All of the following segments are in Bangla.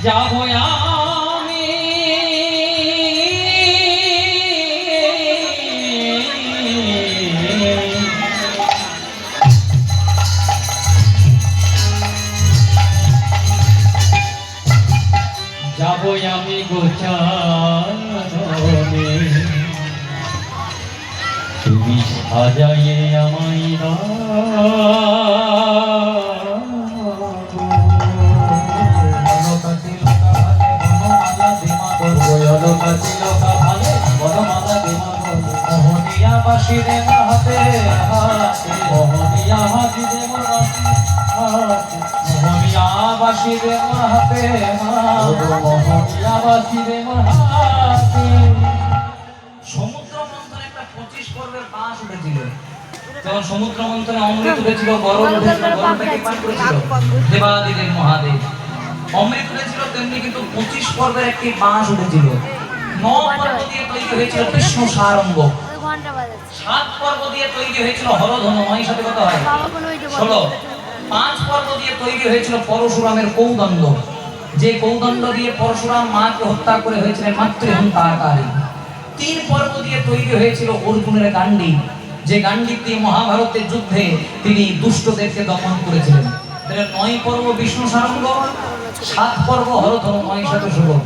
যাবো আমি যাবো আমি গোচারণে তুমি সাজাইয়ে আমায় বাসিরে হাতে হাতে মোহনিয়া হাতে মোহনিয়া বাসিরে হাতে মোহনিয়া বাসিরে হাতে। সমুদ্র মন্থনে একটা 25 পর্বের বাঁশ উঠেছিল। যখন সমুদ্র মন্থনে অমৃত উঠেছিল, গরল উঠেছিল, গরলটাকে পান করেছিল দেবাদিদেব মহাদেব। অমৃত উঠেছিল, তেমনি কিন্তু 25 পর্বের একটি বাঁশ উঠেছিল। 9 পর্ব দিয়ে তৈরি হয়েছিল কৃষ্ণ সারঙ্গ, 7 পর্ব দিয়ে তৈরি হয়েছিল হরধনু, নয় সাথে কত হয় 16। 5 পর্ব দিয়ে তৈরি হয়েছিল পরশুরামের কৌদণ্ড, যে কৌদণ্ড দিয়ে পরশুরাম মাকে হত্যা করে হয়েছিলেন মাতৃহত্যা আকারে। 3 পর্ব দিয়ে তৈরি হয়েছিল অর্জুনের গান্ডি, যে গান্ডি দিয়ে মহাভারতের যুদ্ধে তিনি দুষ্টদেরকে দমন করেছিলেন। 9 পর্ব বিষ্ণু সারঙ্গ, 7 পর্ব হরধনু, 9 সাথে 16।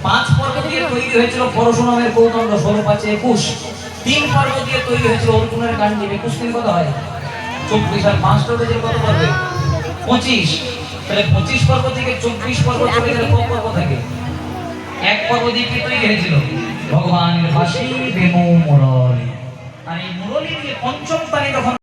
5 পর্ব দিয়ে তৈরি হয়েছিল পরশুরামের কৌদণ্ড, 16 5 21। 3 পর্ব দিয়ে তৈরি হয়েছিল অর্জুনের গান্ডি, 21 দিন কত হয় 24। আর 5টা হয়েছিল কত পর্বে 25। তাহলে 25 পর্ব থেকে 24 পর্ব চলে গেলে কত পর্ব থাকে? 1 পর্ব দিয়ে কি তৈরি হয়েছিল? ভগবানের বাঁশি বেণু মুরলী। আর এই মুরলী দিয়ে পঞ্চম তানে যখন